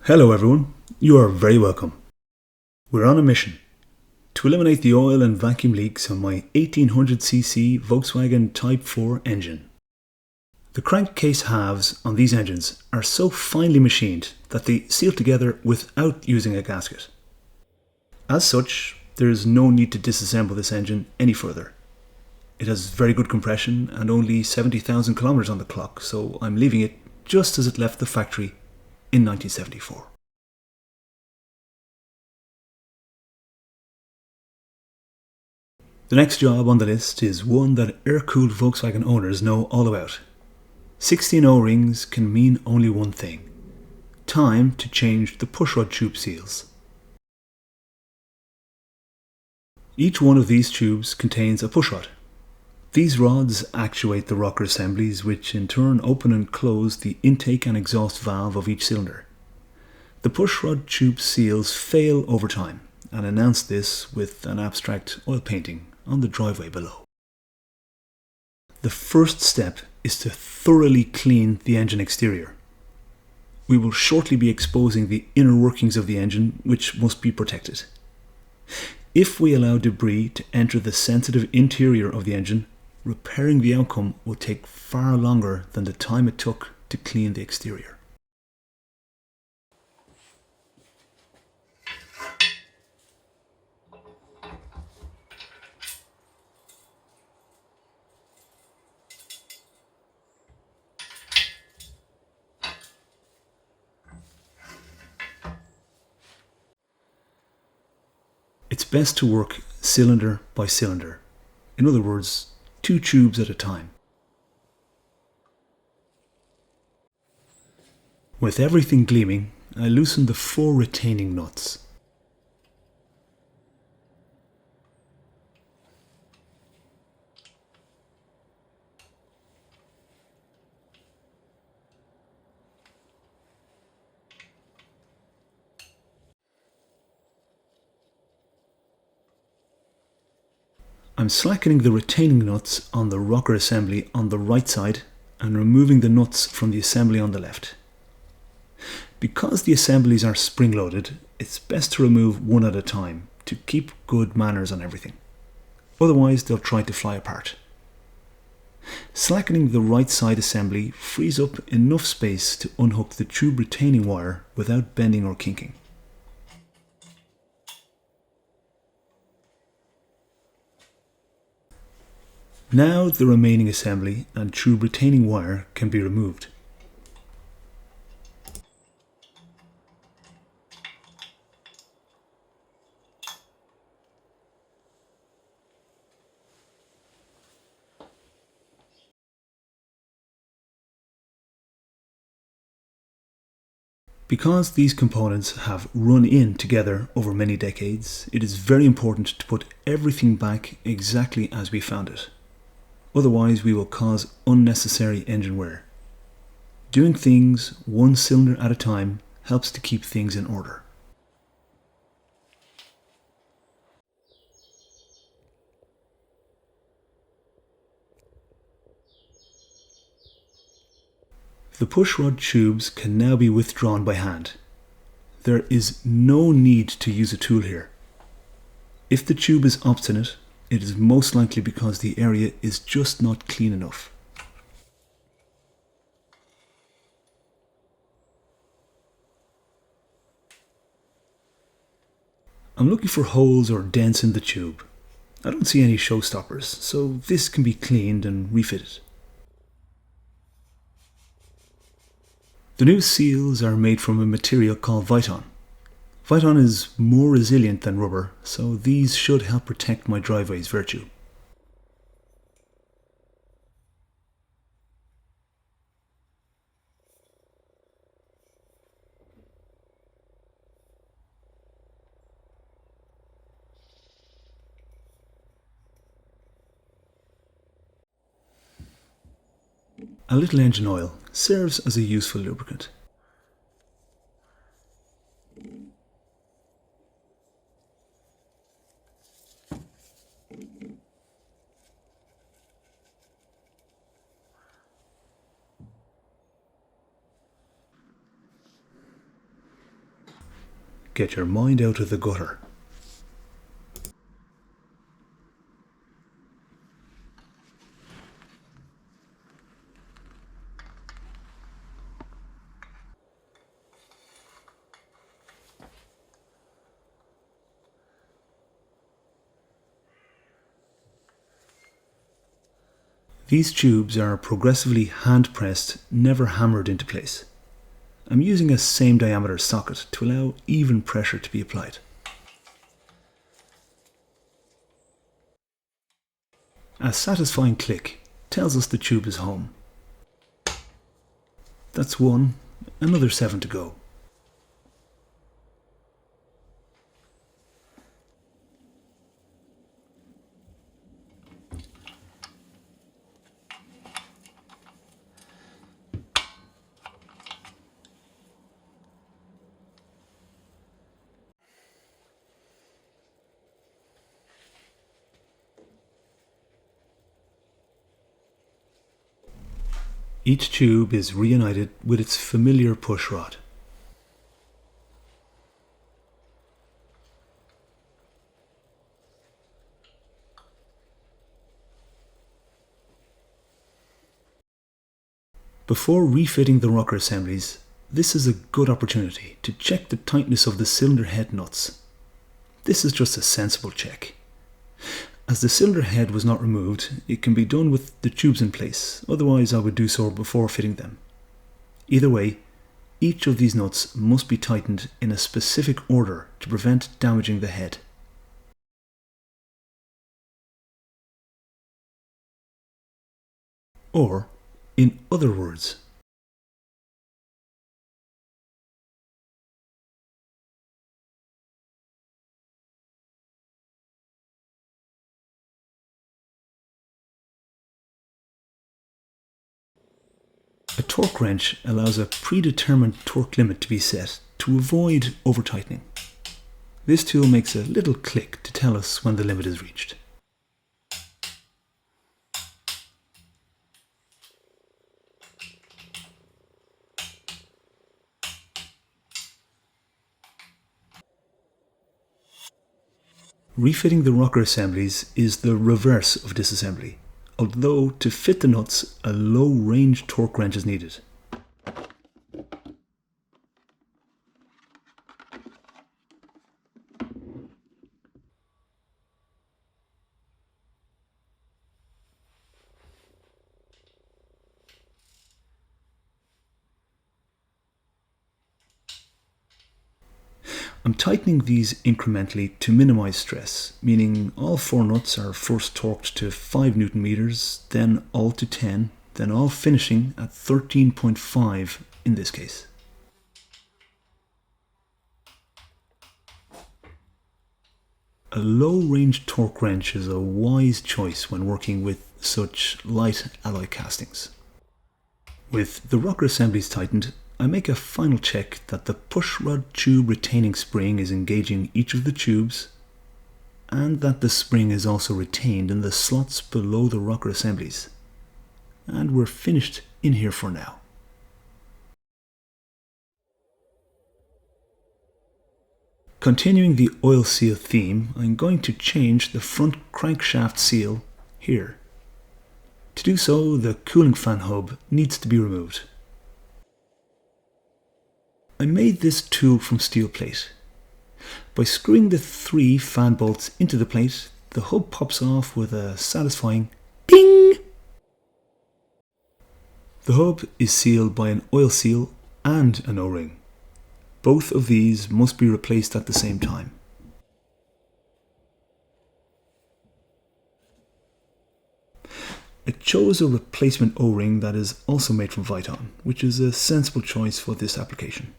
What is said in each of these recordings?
Hello everyone, you are very welcome. We're on a mission to eliminate the oil and vacuum leaks on my 1800cc Volkswagen Type 4 engine. The crankcase halves on these engines are so finely machined that they seal together without using a gasket. As such, there is no need to disassemble this engine any further. It has very good compression and only 70,000 kilometers on the clock, so I'm leaving it just as it left the factory in 1974. The next job on the list is one that air-cooled Volkswagen owners know all about. 16 O-rings can mean only one thing: time to change the pushrod tube seals. Each one of these tubes contains a pushrod. These rods actuate the rocker assemblies, which in turn open and close the intake and exhaust valve of each cylinder. The pushrod tube seals fail over time, and announce this with an abstract oil painting on the driveway below. The first step is to thoroughly clean the engine exterior. We will shortly be exposing the inner workings of the engine, which must be protected. If we allow debris to enter the sensitive interior of the engine, repairing the outcome will take far longer than the time it took to clean the exterior. It's best to work cylinder by cylinder. In other words, 2 tubes at a time. With everything gleaming, I loosen the 4 retaining nuts. I'm slackening the retaining nuts on the rocker assembly on the right side and removing the nuts from the assembly on the left. Because the assemblies are spring-loaded, it's best to remove one at a time to keep good manners on everything. Otherwise, they'll try to fly apart. Slackening the right side assembly frees up enough space to unhook the tube retaining wire without bending or kinking. Now the remaining assembly and tube retaining wire can be removed. Because these components have run in together over many decades, it is very important to put everything back exactly as we found it. Otherwise, we will cause unnecessary engine wear. Doing things one cylinder at a time helps to keep things in order. The pushrod tubes can now be withdrawn by hand. There is no need to use a tool here. If the tube is obstinate, it is most likely because the area is just not clean enough. I'm looking for holes or dents in the tube. I don't see any showstoppers, so this can be cleaned and refitted. The new seals are made from a material called Viton. Viton is more resilient than rubber, so these should help protect my driveway's virtue. A little engine oil serves as a useful lubricant. Get your mind out of the gutter. These tubes are progressively hand-pressed, never hammered into place. I'm using a same diameter socket to allow even pressure to be applied. A satisfying click tells us the tube is home. That's one, another 7 to go. Each tube is reunited with its familiar pushrod. Before refitting the rocker assemblies, this is a good opportunity to check the tightness of the cylinder head nuts. This is just a sensible check. As the cylinder head was not removed, it can be done with the tubes in place, otherwise I would do so before fitting them. Either way, each of these nuts must be tightened in a specific order to prevent damaging the head. Or, in other words, a torque wrench allows a predetermined torque limit to be set to avoid over-tightening. This tool makes a little click to tell us when the limit is reached. Refitting the rocker assemblies is the reverse of disassembly, although to fit the nuts, a low-range torque wrench is needed. I'm tightening these incrementally to minimize stress, meaning all 4 nuts are first torqued to 5 Newton meters, then all to 10, then all finishing at 13.5 in this case. A low-range torque wrench is a wise choice when working with such light alloy castings. With the rocker assemblies tightened, I make a final check that the pushrod tube retaining spring is engaging each of the tubes and that the spring is also retained in the slots below the rocker assemblies. And we're finished in here for now. Continuing the oil seal theme, I'm going to change the front crankshaft seal here. To do so, the cooling fan hub needs to be removed. I made this tool from steel plate. By screwing the 3 fan bolts into the plate, the hub pops off with a satisfying ding! The hub is sealed by an oil seal and an O-ring. Both of these must be replaced at the same time. I chose a replacement O-ring that is also made from Viton, which is a sensible choice for this application.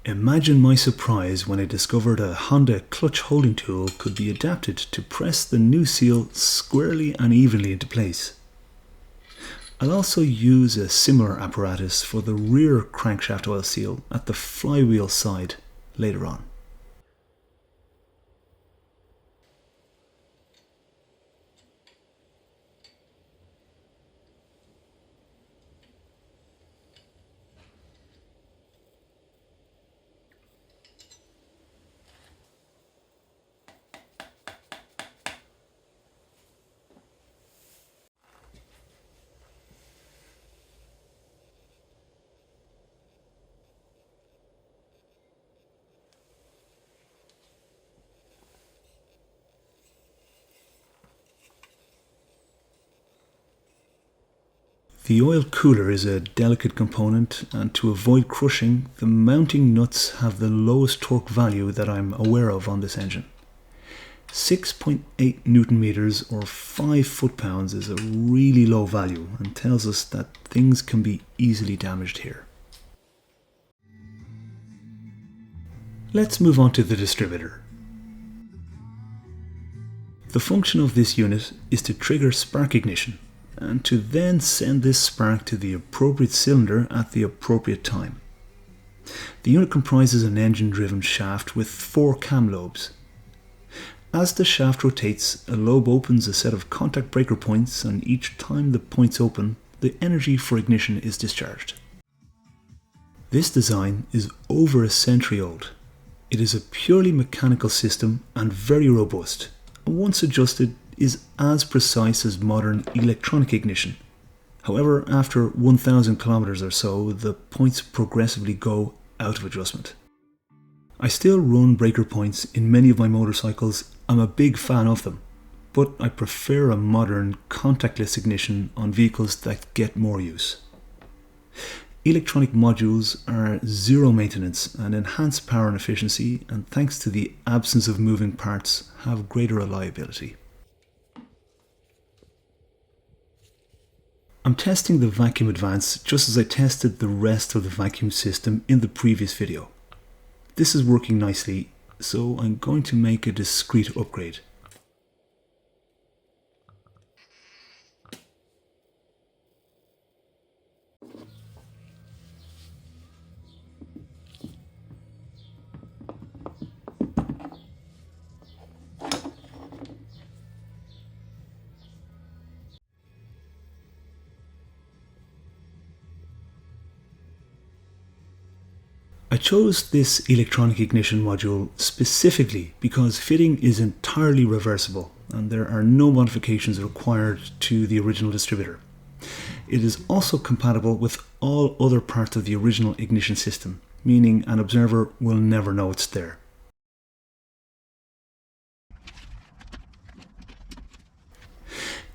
Imagine my surprise when I discovered a Honda clutch holding tool could be adapted to press the new seal squarely and evenly into place. I'll also use a similar apparatus for the rear crankshaft oil seal at the flywheel side later on. The oil cooler is a delicate component, and to avoid crushing, the mounting nuts have the lowest torque value that I'm aware of on this engine. 6.8 Newton meters or 5 foot-pounds is a really low value and tells us that things can be easily damaged here. Let's move on to the distributor. The function of this unit is to trigger spark ignition and to then send this spark to the appropriate cylinder at the appropriate time. The unit comprises an engine-driven shaft with 4 cam lobes. As the shaft rotates, a lobe opens a set of contact breaker points, and each time the points open, the energy for ignition is discharged. This design is over a century old. It is a purely mechanical system and very robust, and once adjusted is as precise as modern electronic ignition. However, after 1,000 kilometers or so, the points progressively go out of adjustment. I still run breaker points in many of my motorcycles. I'm a big fan of them, but I prefer a modern contactless ignition on vehicles that get more use. Electronic modules are zero maintenance and enhance power and efficiency, and thanks to the absence of moving parts, have greater reliability. I'm testing the vacuum advance just as I tested the rest of the vacuum system in the previous video. This is working nicely, so I'm going to make a discreet upgrade. I chose this electronic ignition module specifically because fitting is entirely reversible and there are no modifications required to the original distributor. It is also compatible with all other parts of the original ignition system, meaning an observer will never know it's there.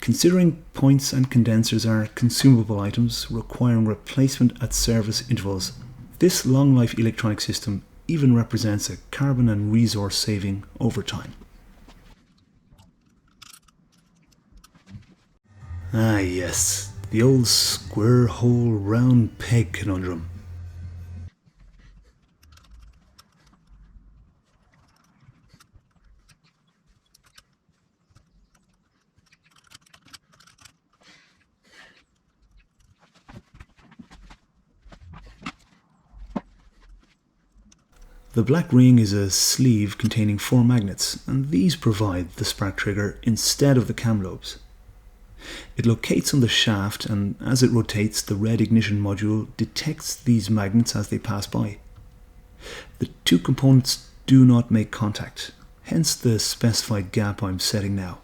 Considering points and condensers are consumable items requiring replacement at service intervals, this long-life electronic system even represents a carbon and resource saving over time. Ah yes, the old square hole round peg conundrum. The black ring is a sleeve containing 4 magnets, and these provide the spark trigger instead of the cam lobes. It locates on the shaft, and as it rotates, the red ignition module detects these magnets as they pass by. The 2 components do not make contact, hence the specified gap I'm setting now.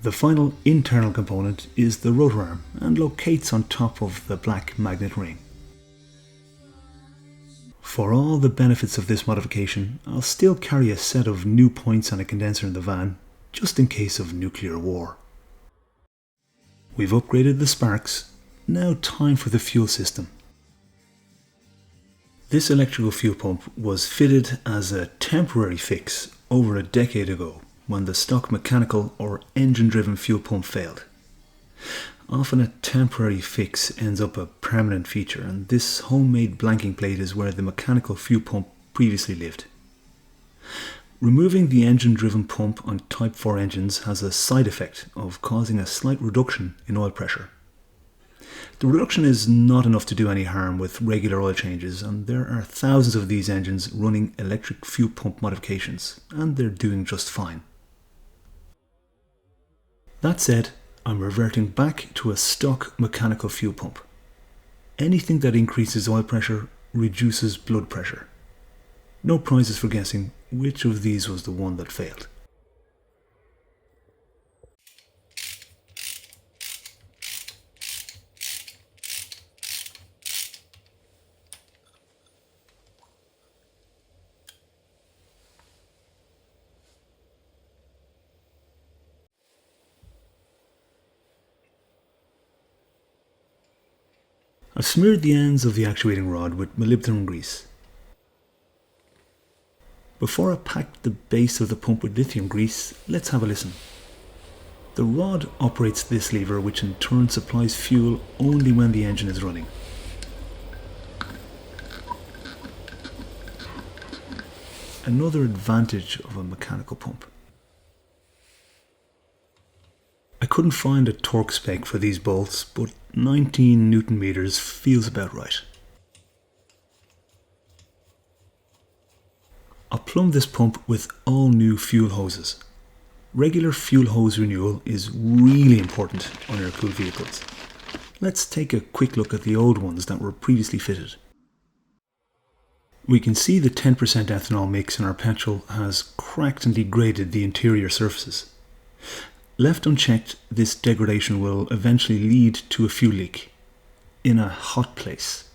The final internal component is the rotor arm and locates on top of the black magnet ring. For all the benefits of this modification, I'll still carry a set of new points and a condenser in the van, just in case of nuclear war. We've upgraded the sparks, now time for the fuel system. This electrical fuel pump was fitted as a temporary fix over a decade ago when the stock mechanical or engine-driven fuel pump failed. Often a temporary fix ends up a permanent feature, and this homemade blanking plate is where the mechanical fuel pump previously lived. Removing the engine-driven pump on Type 4 engines has a side effect of causing a slight reduction in oil pressure. The reduction is not enough to do any harm with regular oil changes, and there are thousands of these engines running electric fuel pump modifications, and they're doing just fine. That said, I'm reverting back to a stock mechanical fuel pump. Anything that increases oil pressure reduces blood pressure. No prizes for guessing which of these was the one that failed. I've smeared the ends of the actuating rod with molybdenum grease. Before I pack the base of the pump with lithium grease, let's have a listen. The rod operates this lever, which in turn supplies fuel only when the engine is running. Another advantage of a mechanical pump. I couldn't find a torque spec for these bolts, but 19 Newton meters feels about right. I'll plumb this pump with all new fuel hoses. Regular fuel hose renewal is really important on air-cooled vehicles. Let's take a quick look at the old ones that were previously fitted. We can see the 10% ethanol mix in our petrol has cracked and degraded the interior surfaces. Left unchecked, this degradation will eventually lead to a fuel leak in a hot place.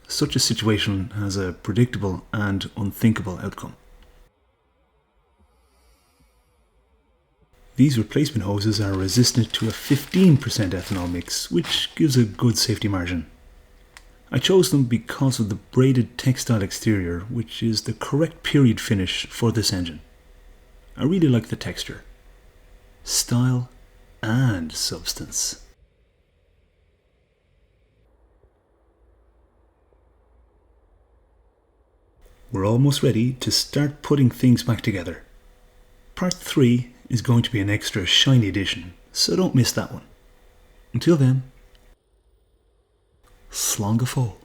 Such a situation has a predictable and unthinkable outcome. These replacement hoses are resistant to a 15% ethanol mix, which gives a good safety margin. I chose them because of the braided textile exterior, which is the correct period finish for this engine. I really like the texture. Style and substance. We're almost ready to start putting things back together. Part 3 is going to be an extra shiny edition, so don't miss that one. Until then, slán go fóill.